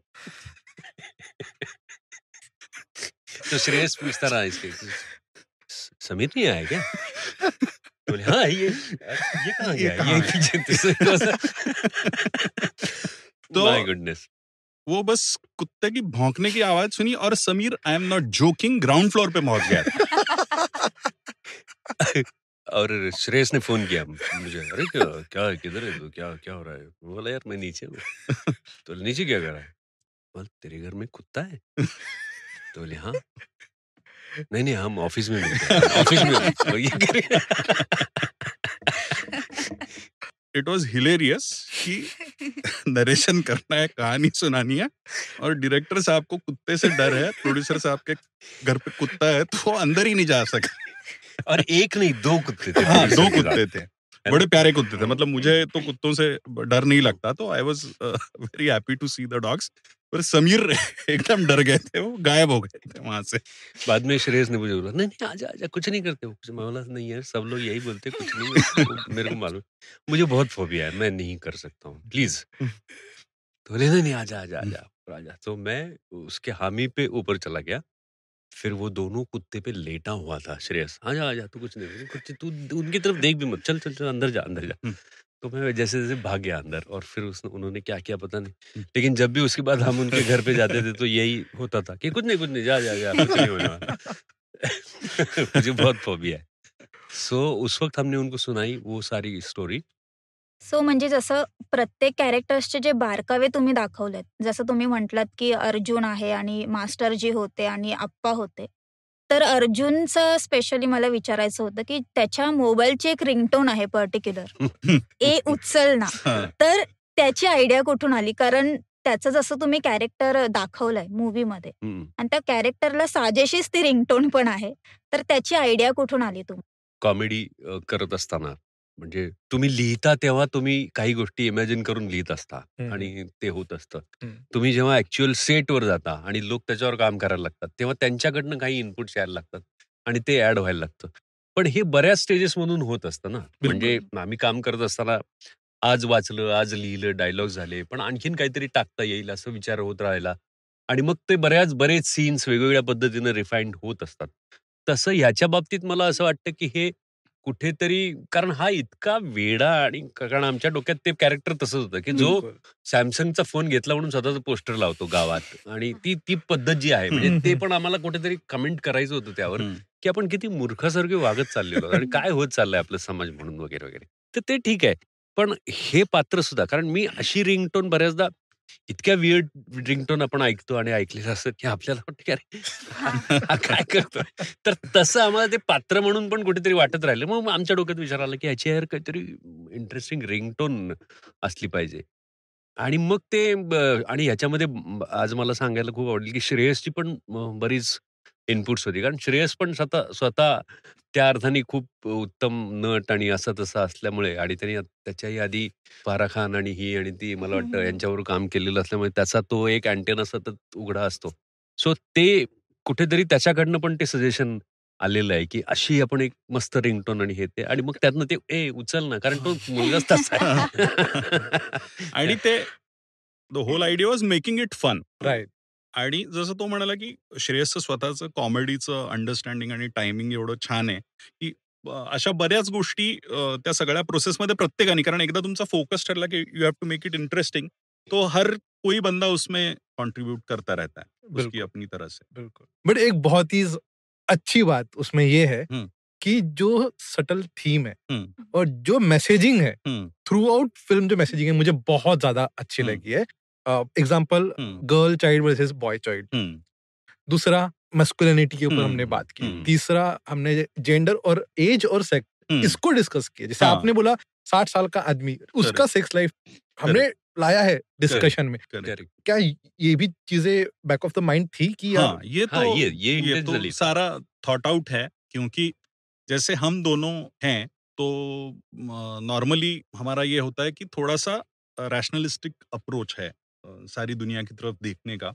तो श्रेयस पूछता रहा इसके समीर नहीं आया क्या? बोले हाँ ये कहाँ ये गया, ये कहाँ है? पीछे तो माय तो गुडनेस। वो बस कुत्ते की भौंकने की आवाज सुनी और Sameer, I am not joking, ground floor पे पहुंच गया था। और श्रेयस ने फोन किया मुझे, अरे क्या क्या किधर है तू, क्या क्या हो रहा है? बोला यार मैं नीचे हूँ। तो नीचे क्या कर रहा है? बोल तेरे घर में कुत्ता है? तो बोले हाँ। नहीं नहीं हम ऑफिस में मिलते हैं, ऑफिस में तो ये करिए। इट वॉज हिलेरियस कि नरेशन करना है, कहानी सुनानी है, और डायरेक्टर साहब को कुत्ते से डर है, प्रोड्यूसर साहब के घर पे कुत्ता है, तो वो अंदर ही नहीं जा सका। और एक नहीं 2 कुत्ते थे। हाँ, producer 2 के साथ, कुत्ते थे, है बड़े ना? प्यारे कुत्ते थे। मतलब मुझे तो कुत्तों से डर नहीं लगता, तो I was very happy to see the dogs. पर समीर एकदम डर गए थे, वो गायब हो गए थे वहां से। बाद में श्रेयस ने मुझे बोला नहीं नहीं आजा आजा, कुछ नहीं करते हो कुछ। मैं बोला नहीं यार सब लोग यही बोलते कुछ नहीं है, वो मेरे को मालूम है। मुझे बहुत फोबिया है, मैं नहीं कर सकता हूँ, प्लीज। तो बोले नहीं नहीं आजा आजा आजा ऊपर आजा। तो मैं उसके हामी पे ऊपर चला गया। फिर वो दोनों कुत्ते पे लेटा हुआ था श्रेयस, आजा आजा तू कुछ नहीं, कुछ तू उनकी तरफ देख भी मत, चल चल चल अंदर जा अंदर जा। तो मैं जैसे जैसे भाग गया अंदर, और फिर उन्होंने क्या किया पता नहीं। लेकिन जब भी उसके बाद हम उनके घर पे जाते थे तो यही होता था कि कुछ नहीं जा जा जा, कुछ नहीं होने वाला। मुझे बहुत फोबिया है। सो उस वक्त हमने उनको सुनाई वो सारी स्टोरी। सो म्हणजे जसं प्रत्येक कॅरेक्टर्सचे जे बारकावे तुम्ही दाखवलेत, जसं तुम्ही म्हटलात, की अर्जुन आहे आणि मास्टरजी होते आणि आप्पा होते. तर अर्जुनचं स्पेशली मला विचारायचं होतं, की त्याच्या मोबाईलची एक रिंगटोन आहे पर्टिक्युलर, ए उचल ना. हाँ, तर त्याची आयडिया कुठून आली? कारण त्याचं जसं तुम्ही कॅरेक्टर दाखवलंय मूव्हीमध्ये आणि त्या कॅरेक्टरला साजेशीच ती रिंगटोन पण आहे. तर त्याची आयडिया कुठून आली तुम्हाला? कॉमेडी करत असताना, म्हणजे तुम्ही लिहिता तेव्हा तुम्ही काही गोष्टी इमॅजिन करून लिहित असता आणि ते होत असतं. तुम्ही जेव्हा ऍक्च्युअल सेटवर जाता आणि लोक त्याच्यावर काम करायला लागतात, तेव्हा त्यांच्याकडनं काही इनपुट्स यायला लागतात आणि ते ऍड व्हायला लागतं. पण हे बऱ्याच स्टेजेस मधून होत असतं ना. म्हणजे आम्ही काम करत असताना आज वाचलं, आज लिहिलं, डायलॉग झाले, पण आणखीन काहीतरी टाकता येईल असं विचार होत राहिला आणि मग ते बरेच सीन्स वेगवेगळ्या पद्धतीनं रिफाईंड होत असतात. तसं ह्याच्या बाबतीत मला असं वाटतं, की हे कुठेतरी, कारण हा इतका वेडा आणि कारण आमच्या डोक्यात ते कॅरेक्टर तसंच होतं, की जो सॅमसंगचा फोन घेतला म्हणून स्वतःचा पोस्टर लावतो गावात, आणि ती पद्धत जी आहे, म्हणजे ते पण आम्हाला कुठेतरी कमेंट करायचं होतं त्यावर, की आपण किती मूर्खासारखे वागत चाललेलो आणि काय होत चाललंय आपलं समाज म्हणून वगैरे वगैरे. तर ते ठीक आहे. पण हे पात्र सुद्धा, कारण मी अशी रिंगटोन बऱ्याचदा, इतक्या वियर्ड रिंगटोन आपण ऐकतो आणि ऐकलेलं असतं, की आपल्याला वाटतं की अरे हा काय करतोय? तर तसं आम्हाला ते पात्र म्हणून पण कुठेतरी वाटत राहिलं. मग आमच्या डोक्यात विचार आला, की ह्याची यार काहीतरी इंटरेस्टिंग रिंगटोन असली पाहिजे. आणि मग ते आणि ह्याच्यामध्ये आज मला सांगायला खूप आवडेल, की श्रेयसची पण बरीच इनपुट्स होती. कारण श्रेयस पण स्वतः स्वतः त्या अर्थाने खूप उत्तम नट आणि असं तसं असल्यामुळे, आणि त्यांनी त्याच्याही आधी फारा खान आणि ही आणि ती मला वाटतं यांच्यावर काम केलेलं असल्यामुळे त्याचा तो एक अँटेना सतत उघडा असतो. सो ते कुठेतरी त्याच्याकडनं पण ते सजेशन आलेलं आहे, की अशी आपण एक मस्त रिंगटोन आणि हे ते, आणि मग त्यातनं ते ए उचल ना, कारण तो मुलगाच तसा आहे. आणि ते the whole idea was making it fun. Right. आणि जसं तो म्हणाला, की श्रेयसचं स्वतःचं कॉमेडीचं अंडरस्टँडिंग आणि टायमिंग एवढं छान आहे, की अशा बऱ्याच गोष्टी त्या सगळ्या प्रोसेसमध्ये प्रत्येकाने, कारण एकदा तुमचा फोकस ठरला, की you have to make it interesting, तो हर कोई बंदा उसमें कंट्रीब्यूट करता रहता है, उसकी बिल्कुल। अपनी तरह से. बिल्कुल। बट एक बहुत ही अच्छी बात उसमें ये है हुँ। कि जो सटल थीम है हुँ, और जो मैसेजिंग है, हुँ, थ्रू आउट फिल्म जो मैसेजिंग है मुझे बहुत ज़्यादा अच्छी हुँ। लगी है। एग्ज़ाम्पल हुँ, girl child versus boy child. हुँ, दूसरा मास्कुलिनिटी के ऊपर हमने हुँ, बात की। हुँ, तीसरा हमने जेंडर और एज और सेक्स हुँ। इसको डिस्कस किया। जैसे हाँ। आपने बोला 60 साल का आदमी, उसका करेक्ट, सेक्स लाइफ हमने लाया है डिस्कशन में। करेक्ट. करेक्ट. क्या ये भी चीज़ें बैक ऑफ द माइंड थी कि यार हाँ, ये हाँ, तो ये इंटेंशनली था. सारा थॉट आउट है, क्योंकि जैसे हम दोनों हैं, तो नॉर्मली हमारा ये होता है कि थोड़ा-सा रैशनलिस्टिक अप्रोच है सारी दुनिया की तरफ देखने का.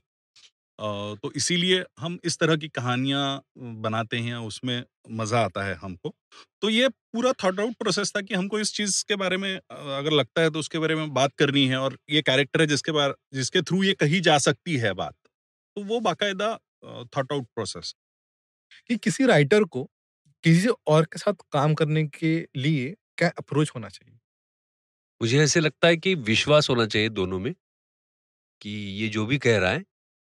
तो इसीलिए हम इस तरह की कहानियाँ बनाते हैं, उसमें मज़ा आता है हमको. तो ये पूरा थॉट आउट प्रोसेस था कि हमको इस चीज़ के बारे में अगर लगता है तो उसके बारे में बात करनी है, और ये कैरेक्टर है जिसके थ्रू ये कही जा सकती है बात. तो वो बाकायदा थॉट आउट प्रोसेस. कि किसी राइटर को किसी और के साथ काम करने के लिए क्या अप्रोच होना चाहिए? मुझे ऐसे लगता है कि विश्वास होना चाहिए दोनों में, कि ये जो भी कह रहा है,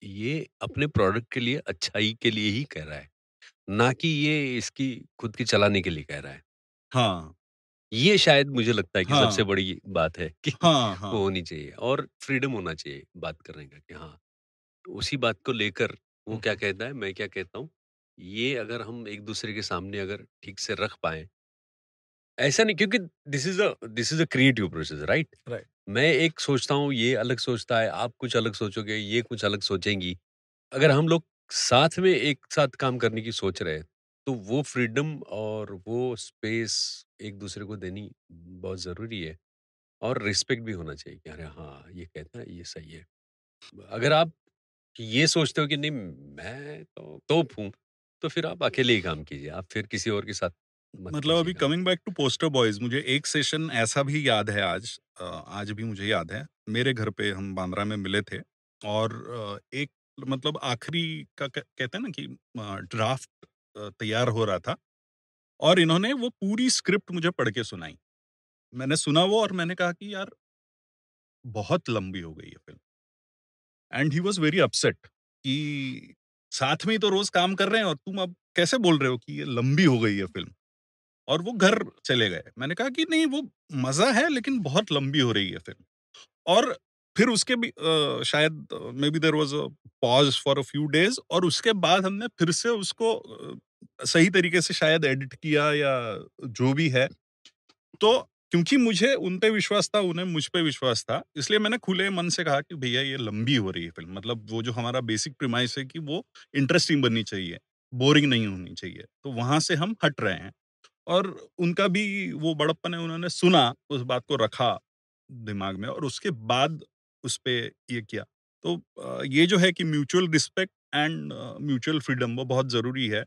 ये अपने प्रोडक्ट के लिए अच्छाई के लिए ही कह रहा है, ना कि ये इसकी खुद की चलाने के लिए कह रहा है। हाँ, ये शायद मुझे लगता है कि सबसे हाँ, बड़ी बात है कि हाँ, वो हाँ। होनी चाहिए और फ्रीडम होना चाहिए बात करने का कि हाँ, उसी बात को लेकर वो हुँ, क्या हुँ। कहता है, मैं क्या कहता हूँ, ये अगर हम एक-दूसरे के सामने अगर ठीक से रख पाएँ, ऐसा नहीं क्योंकि this is a creative process right? Right. मैं एक सोचता हूँ, ये अलग सोचता है, आप कुछ अलग सोचोगे, ये कुछ अलग सोचेंगी। अगर हम लोग साथ में एक साथ काम करने की सोच रहे हैं, तो वो फ्रीडम और वो स्पेस एक-दूसरे को देनी बहुत ज़रूरी है और रिस्पेक्ट भी होना चाहिए कि अरे हाँ, ये कहता है, ये सही है। अगर आप ये सोचते हो कि नहीं मैं तो तोप हूँ, तो फिर आप अकेले ही काम कीजिए, आप फिर किसी और के साथ मत मतलब कीजिए अभी काम। Coming back to poster boys, मुझे एक सेशन ऐसा भी याद है आज, आज भी मुझे याद है। मेरे घर पे हम बांद्रा में मिले थे और एक मतलब आखिरी का कहते हैं ना कि ड्राफ्ट तैयार हो रहा था और इन्होंने वो पूरी स्क्रिप्ट मुझे पढ़ के सुनाई। मैंने सुना वो और मैंने कहा कि यार बहुत लंबी हो गई है film, and he was very upset कि साथ में ही तो रोज़ काम कर रहे हैं और तुम अब कैसे बोल रहे हो कि ये लंबी हो गई है फ़िल्म? और वो घर चले गए। मैंने कहा कि नहीं, वो मज़ा है लेकिन बहुत लंबी हो रही है फ़िल्म। और फिर उसके भी शायद maybe there was a pause for a few days और उसके बाद हमने फिर से उसको सही तरीके से शायद एडिट किया या जो भी है। तो क्योंकि मुझे उन पे विश्वास था, उन्हें मुझ पे विश्वास था, इसलिए मैंने खुले मन से कहा कि भैया ये लंबी हो रही है फ़िल्म। मतलब वो जो हमारा बेसिक प्रीमाइस है कि वो इंटरेस्टिंग बननी चाहिए, बोरिंग नहीं होनी चाहिए। तो वहाँ से हम हट रहे हैं। और उनका भी वो बड़प्पन है, उन्होंने सुना, उस बात को रखा दिमाग में और उसके बाद उस पे ये किया। तो ये जो है कि mutual respect and mutual freedom वो बहुत ज़रूरी है।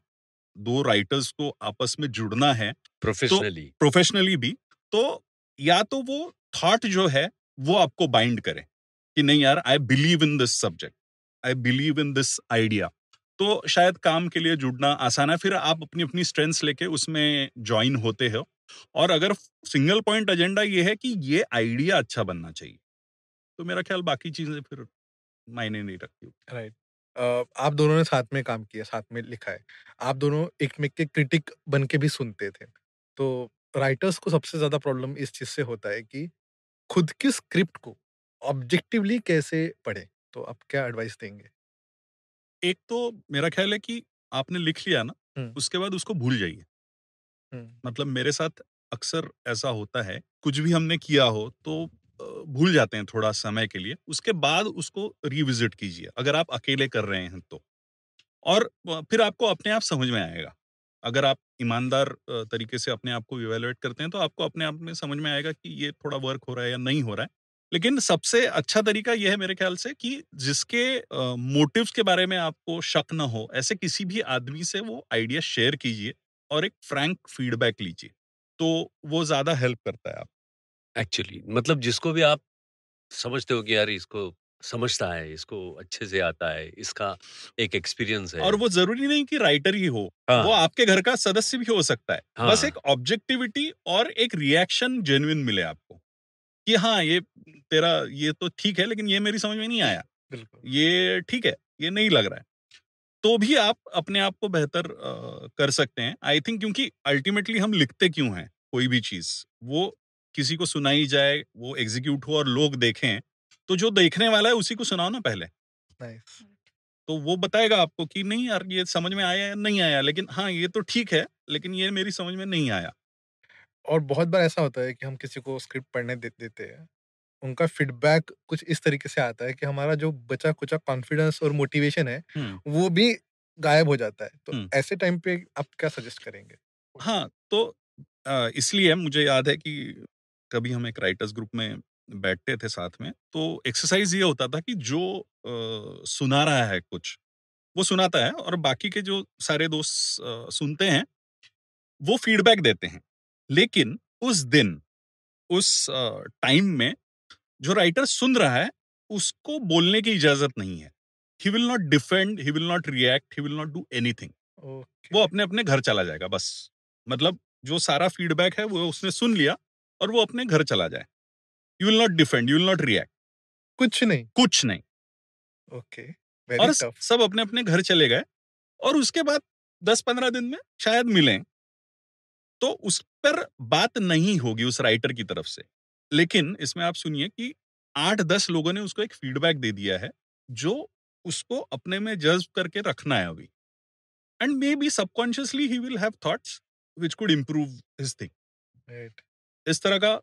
2 राइटर्स को आपस में जुड़ना है, तो प्रोफ़ेशनली प्रोफ़ेशनली भी, तो या तो वो थॉट जो है, वो आपको बाइंड करे, कि नहीं यार I believe in this subject, I believe in this idea. तो शायद काम के लिए जुड़ना आसान है, फिर आप अपनी-अपनी स्ट्रेंथ्स लेके उसमें जॉइन होते हो और अगर सिंगल पॉइंट एजेंडा ये है कि ये आइडिया अच्छा बनना चाहिए, तो मेरा ख्याल बाकी चीज़ें फिर मायने नहीं रखती। राइट। आप दोनों ने साथ में काम किया, साथ में लिखा है। आप दोनों एक-मेक के क्रिटिक बन के भी सुनते थे। तो राइटर्स को सबसे ज़्यादा प्रॉब्लम इस चीज़ से होता है कि खुद की स्क्रिप्ट को ऑब्जेक्टिवली कैसे पढ़ें? तो आप क्या एडवाइस देंगे? एक तो मेरा ख्याल है कि आपने लिख लिया ना, हुँ, उसके बाद उसको भूल जाइए। हुँ, मतलब मेरे साथ अक्सर ऐसा होता है, कुछ भी हमने किया हो तो भूल जाते हैं थोड़ा समय के लिए, उसके बाद उसको रिविज़िट कीजिए, अगर आप अकेले कर रहे हैं तो। और फिर आपको अपने आप समझ में आएगा। अगर आप ईमानदार तरीके से अपने आप को इवैल्यूएट करते हैं, तो आपको अपने आप में समझ में आएगा कि ये थोड़ा वर्क हो रहा है या नहीं हो रहा है। लेकिन सबसे अच्छा तरीका ये है मेरे ख्याल से कि जिसके मोटिव्स के बारे में आपको शक ना हो, ऐसे किसी भी आदमी से वो आइडिया शेयर कीजिए और एक फ्रैंक फीडबैक लीजिए। तो वो ज़्यादा हेल्प करता है आप। एक्चुअली मतलब जिसको भी आप समझते हो कि यार इसको समझता है, इसको अच्छे से आता है, इसका एक एक्सपीरियंस है। और वो ज़रूरी नहीं कि राइटर ही हो, वो हाँ, आपके घर का सदस्य भी हो सकता है। बस हाँ, एक ऑब्जेक्टिविटी और एक रिएक्शन जेन्युइन मिले आपको, कि हाँ, ये तेरा ये तो ठीक है, लेकिन ये मेरी समझ में नहीं आया। बिल्कुल। ये ठीक है, ये नहीं लग रहा है। तो भी आप अपने आप को बेहतर कर सकते हैं। आई थिंक क्योंकि अल्टीमेटली हम लिखते क्यों हैं, कोई भी चीज़? वो किसी को सुनाई जाए, वो एग्ज़ीक्यूट हो और लोग देखें, तो जो देखने वाला है उसी को सुनाओ ना पहले। नाइस। तो वो बताएगा आपको कि नहीं यार, ये समझ में आया या नहीं आया, लेकिन हाँ, ये तो ठीक है, लेकिन ये मेरी समझ में नहीं आया। और बहुत बार ऐसा होता है कि हम किसी को स्क्रिप्ट पढ़ने दे देते हैं। उनका फीडबैक कुछ इस तरीके से आता है कि हमारा जो बचा-कुचा कॉन्फिडेंस और मोटिवेशन है, हुँ, वो भी गायब हो जाता है। तो हुँ। ऐसे टाइम पे आप क्या सजेस्ट करेंगे? हाँ, तो इसलिए मुझे याद है कि कभी हम एक राइटर्स ग्रुप में बैठते थे साथ में, तो एक्सरसाइज़ ये होता था कि जो सुना रहा है कुछ, वो सुनाता है और बाकी के जो सारे दोस्त सुनते हैं, वो फीडबैक देते हैं। लेकिन उस दिन, उस टाइम में जो राइटर सुन रहा है, उसको बोलने की इजाज़त नहीं है। He will not defend, he will not react, he will not do anything. Okay. वो अपने-अपने घर चला जाएगा बस। मतलब जो सारा फीडबैक है वो उसने सुन लिया और वो अपने घर चला जाए। You will not defend, you will not react, कुछ नहीं। कुछ नहीं। ओके, वेरी और टफ। सब अपने अपने घर चले गए और उसके बाद 10-15 दिन में शायद मिलें। तो उस पर बात नहीं होगी उस राइटर की तरफ से। लेकिन इसमें आप सुनिए कि 8-10 लोगों ने उसको एक फीडबैक दे दिया है, जो उसको अपने में जज़्ब करके रखना है अभी। And may be subconsciously he will have thoughts which could improve his thing. Right. इस तरह का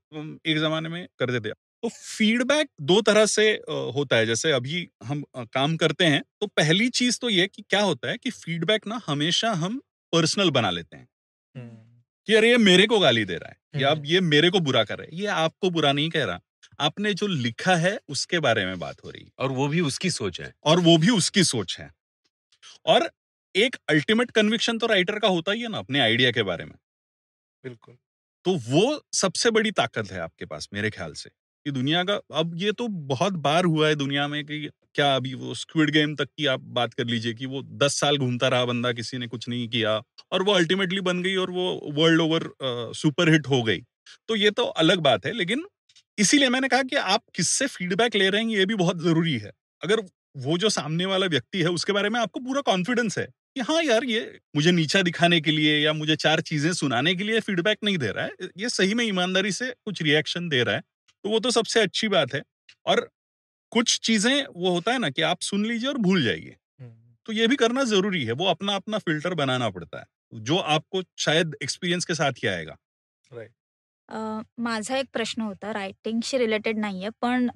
एक ज़माने में करते थे। तो फीडबैक 2 तरह से होता है। जैसे अभी हम काम करते हैं, तो पहली चीज़ तो ये कि क्या होता है कि फीडबैक ना हमेशा हम पर्सनल बना लेते हैं। कि अरे ये मेरे को गाली दे रहा है या अब ये मेरे को बुरा कर रहा है। ये आपको बुरा नहीं कह रहा। आपने जो लिखा है उसके बारे में बात हो रही है और वो भी उसकी सोच है। और वो भी उसकी सोच है। और एक अल्टीमेट कन्विक्शन तो राइटर का होता ही है ना अपने आइडिया के बारे में। बिल्कुल। तो वो सबसे बड़ी ताकत है आपके पास मेरे ख्याल से कि दुनिया का अब ये तो बहुत बार हुआ है दुनिया में कि क्या अभी वो स्क्विड गेम तक की आप बात कर लीजिए कि वो 10 साल घूमता रहा बंदा, किसी ने कुछ नहीं किया और वो अल्टीमेटली बन गई और वो वर्ल्ड ओवर सुपर हिट हो गई। तो ये तो अलग बात है, लेकिन इसीलिए मैंने कहा कि आप किससे फीडबैक ले रहे हैं ये भी बहुत जरूरी है। अगर वो जो सामने वाला व्यक्ति है उसके बारे में आपको पूरा कॉन्फिडेंस है कि हाँ यार ये मुझे नीचा दिखाने के लिए या मुझे 4 चीजें सुनाने के लिए फीडबैक नहीं दे रहा है, ये सही में ईमानदारी से कुछ रिएक्शन दे रहा है, तो वो तो सबसे अच्छी बात है। और कुछ चीजें वो होता है ना कि आप सुन लीजिए और भूल जाइए, तो ये भी करना जरूरी है। वो अपना अपना फिल्टर बनाना पड़ता है, जो आपको शायद एक्सपीरियंस के साथ ही आएगा। राइट। माझा एक प्रश्न होता रायटिंगशी रिलेटेड नाहीये, पण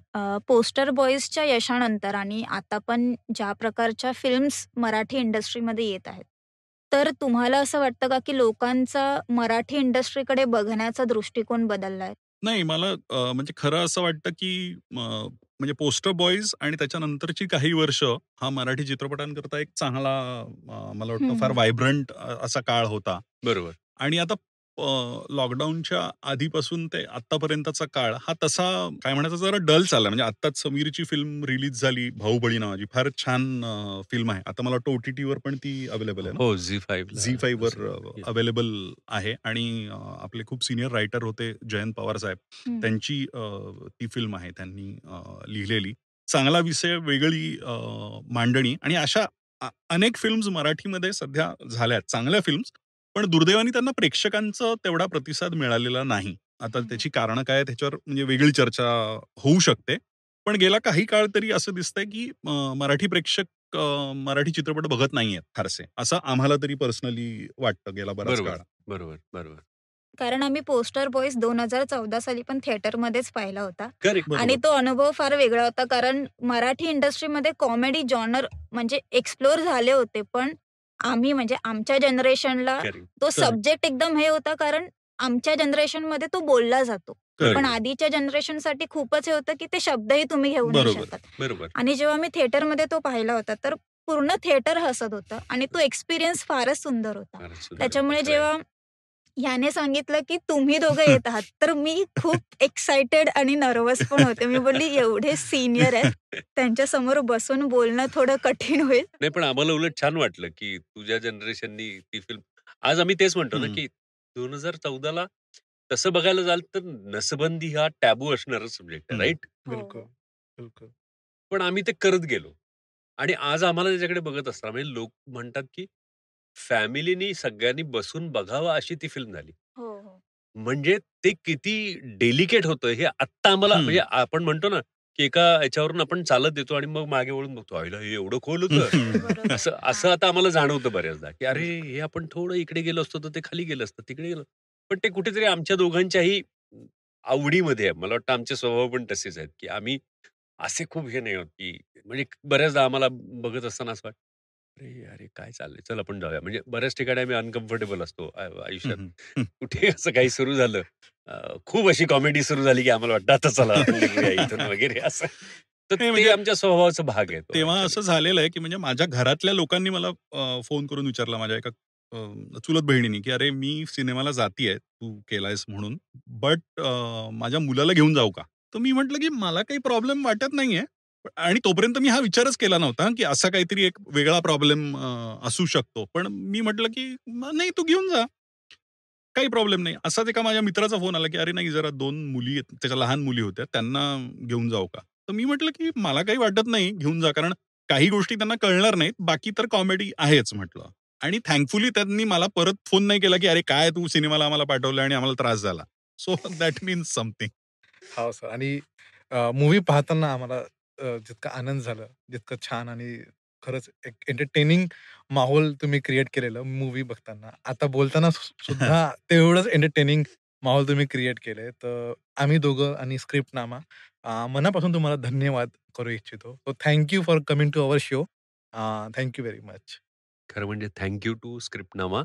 पोस्टर बॉईजच्या यशानंतर आणि आता पण ज्या प्रकारच्या फिल्म्स मराठी इंडस्ट्रीमध्ये येत आहेत, तर तुम्हाला असं वाटतं का की लोकांचा मराठी इंडस्ट्रीकडे बघण्याचा दृष्टिकोन बदललाय? नाही मला म्हणजे खरं असं वाटतं की म्हणजे पोस्टर बॉयज आणि त्याच्यानंतरची काही वर्ष हा मराठी चित्रपटांकरता एक चांगला मला वाटतं हं, फार हं. व्हायब्रंट असा काळ होता. बरोबर. आणि आता लॉकडाऊनच्या आधीपासून ते आत्तापर्यंतचा काळ हा तसा काय म्हणायचं जरा डल चालला. म्हणजे आत्ताच समीरची फिल्म रिलीज झाली, बाहुबली नावाची. फार छान फिल्म आहे. आता मला वाटतं OTTवर पण ती अवेलेबल आहे ना? हो, झी5ला झी5वर येस. अवेलेबल आहे आणि आपले खूप सीनियर रायटर होते जयंत पवार साहेब. हं. त्यांची ती फिल्म आहे त्यांनी लिहिलेली. चांगला विषय, वेगळी मांडणी आणि अशा अनेक फिल्म्स मराठीमध्ये सध्या झाल्यात, चांगल्या फिल्म्स. पण दुर्दैवाने त्यांना प्रेक्षकांचा तेवढा प्रतिसाद मिळालेला नाही. आता हं. त्याची कारणं काय आहेत ह्याच्यावर म्हणजे वेगळी चर्चा होऊ शकते. पण गेला काही काळ तरी असं दिसतंय की मराठी प्रेक्षक मराठी चित्रपट बघत नाहीयेत फारसे. असं आम्हाला तरी पर्सनली वाटतं गेला बराच बरोबर, काळ. बरोबर, बरोबर. कारण आम्ही पोस्टर बॉईज 2014 साली पण थिएटरमध्येच पाहिला होता. करेक्ट. आणि बरोबर. तो अनुभव फार वेगळा होता. कारण मराठी इंडस्ट्रीमध्ये कॉमेडी जॉनर म्हणजे एक्सप्लोर झाले होते. पण आम्ही म्हणजे आमच्या जनरेशनला करेक्ट. तो करेक्ट. सब्जेक्ट एकदम हे होता कारण आमच्या जनरेशनमध्ये तो बोलला जातो. पण करेक्ट. आधीच्या जनरेशनसाठी खूपच हे होतं, की ते शब्दही तुम्ही घेऊ नाही बरोबर. शकत. बरोबर. आणि जेव्हा मी थिएटरमध्ये तो पाहिला होता, तर पूर्ण थिएटर हसत होतं आणि तो एक्सपिरियन्स फारच सुंदर होता. फारच सुंदर. त्याच्यामुळे खरं आहे. जेव्हा ह्याने सांगितलं, की तुम्ही दोघं येत आहात, तर मी खूप एक्साइटेड आणि नर्व्हस पण होते. मी बोलली एवढे सीनियर आहेत, त्यांच्यासमोर बसून बोलणं थोडं कठीण होईल. नाही पण आम्हाला उलट छान वाटलं, की तुझ्या जनरेशननी ती फिल्म आज आम्ही तेच म्हणतो ना, हं. की 2014ला तसं बघायला जाल तर नसबंदी हा टॅबू असणारा सब्जेक्ट आहे, हं. राइट? हो, बिल्कुल, हो. बिल्कुल. पण आम्ही ते करत गेलो. आणि आज आम्हाला त्याच्याकडे बघत असताना म्हणजे लोक म्हणतात, की फॅमिलीनी सगळ्यांनी बसून बघावं अशी ती फिल्म झाली. हो, हो. म्हणजे ते किती डेलिकेट होतं हे आत्ता आम्हाला म्हणजे हं. आपण म्हणतो ना, की एका ह्याच्यावरून आपण चालत येतो आणि मग मागे वळून बघतो, "आईला हे एवढं खोल होतं?" बरोबर. असं असं हां. आता आम्हाला जाणवतं बऱ्याचदा, की अरे हे आपण थोडं इकडे गेलो असतो तर ते खाली गेलं असतं, तिकडे गेलो. पण ते कुठेतरी आमच्या दोघांच्याही आवडीमध्ये आहे. मला वाटतं आमचे स्वभाव पण तसेच आहेत, की आम्ही असे खूप हे नाही होत, की म्हणजे बऱ्याचदा आम्हाला बघत असताना असं वाटतं, "अरे, अरे काय चाललंय? चल आपण जाऊया." म्हणजे बऱ्याच ठिकाणी आम्ही अनकम्फर्टेबल असतो हं, आयुष्यात. हं. हं. कुठे असं काही सुरू झालं, खूप अशी कॉमेडी सुरू झाली, की आम्हाला वाटतं आता चला आपण निघूया इथून वगैरे असं. तर नाही ते म्हणजे आमच्या स्वभावाचा भाग आहे तो तेव्हा ॲक्चुअली. असं झालेलं आहे, की म्हणजे माझ्या घरातल्या लोकांनी मला फोन करून विचारला माझ्या एका चुलत बहिणीनी, की "अरे, मी सिनेमाला जातीये, तू केलायस म्हणून, बट माझ्या मुलाला घेऊन जाऊ का?" तर मी म्हटलं, की "मला काही प्रॉब्लेम वाटत नाहीये." आणि तोपर्यंत मी हा विचारच केला नव्हता, की असा काहीतरी एक वेगळा प्रॉब्लेम असू शकतो. पण मी म्हटलं, की "नाही, तू घेऊन जा. काही प्रॉब्लेम नाही." असाच एका माझ्या मित्राचा फोन आला, की "अरे, नाही, जरा 2 मुली आहेत." त्याच्या लहान मुली होत्या, "त्यांना घेऊन जाऊ का?" तर मी म्हटलं, की "मला काही वाटत नाही, घेऊन जा." कारण काही गोष्टी त्यांना कळणार नाहीत, बाकी तर कॉमेडी आहेच म्हटलं. आणि थँकफुली त्यांनी मला परत फोन नाही केला, की "अरे काय तू सिनेमाला आम्हाला पाठवलं आणि आम्हाला त्रास झाला." So that means something. हो सर. आणि मूव्ही पाहताना आम्हाला जितका आनंद झाला, जितकं छान आणि खरंच एक एंटरटेनिंग माहोल तुम्ही क्रिएट केलेलं मूव्ही बघताना. आता बोलताना सुद्धा तेवढंच एंटरटेनिंग माहोल तुम्ही क्रिएट केलंय. तर आम्ही दोघं आणि स्क्रिप्टनामा मनापासून तुम्हाला धन्यवाद करू इच्छितो. So thank you for coming to our show. Thank you very much. खरं म्हणजे थँक यू टू स्क्रिप्टनामा.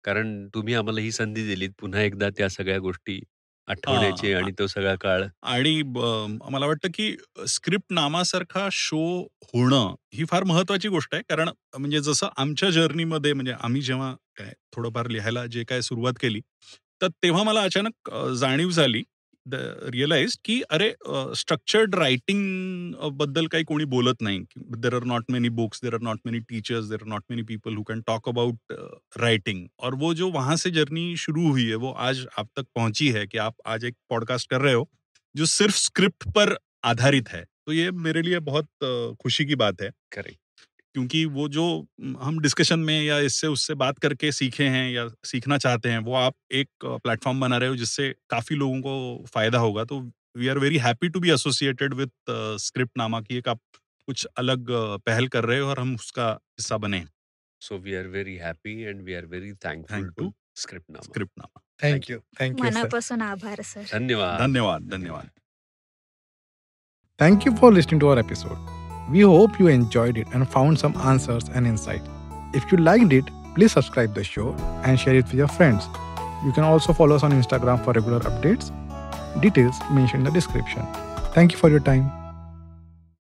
कारण तुम्ही आम्हाला ही संधी दिलीत पुन्हा एकदा त्या सगळ्या गोष्टी आठवण्याची हां. आणि तो सगळा काळ. आणि मला वाटतं की स्क्रिप्ट नामासारखा शो होणं ही फार महत्वाची गोष्ट आहे. कारण म्हणजे जसं आमच्या जर्नीमध्ये म्हणजे आम्ही जेव्हा काय थोडंफार लिहायला जे काय सुरुवात केली, तर तेव्हा मला अचानक जाणीव झाली, रिअलाइज्ड की अरे स्ट्रक्चर्ड रायटिंग बद्दल काही कोणी बोलत नाही. There are not many books, there are not many teachers, there are not many people who can talk about writing. और वो जो वहाँ से जर्नी शुरू हुई है, वो आज आप तक पहुँची है कि आप आज एक पॉडकास्ट कर रहे हो, जो सिर्फ स्क्रिप्ट पर आधारित है. तो ये मेरे लिए बहुत खुशी की बात है. करेक्ट. क्योंकि वो जो हम डिस्कशन में या इससे उससे बात करके सीखे हैं या सीखना चाहते हैं, वो आप एक प्लेटफॉर्म बना रहे हो जिससे काफ़ी लोगों को फ़ायदा होगा. तो we are very happy to be associated with script नामा की एक आप कुछ अलग पहल कर रहे हो और हम उसका हिस्सा बने हैं. So we are very happy and we are very thankful thankful. To Scriptnama. Scriptnama. Thank you. Thank you sir. मनापासून आभार सर. धन्यवाद. धन्यवाद. धन्यवाद. Thank you for listening to our episode. We hope you enjoyed it and found some answers and insight. If you liked it, please subscribe the show and share it with your friends. You can also follow us on Instagram for regular updates. Details mentioned in the description. Thank you for your time.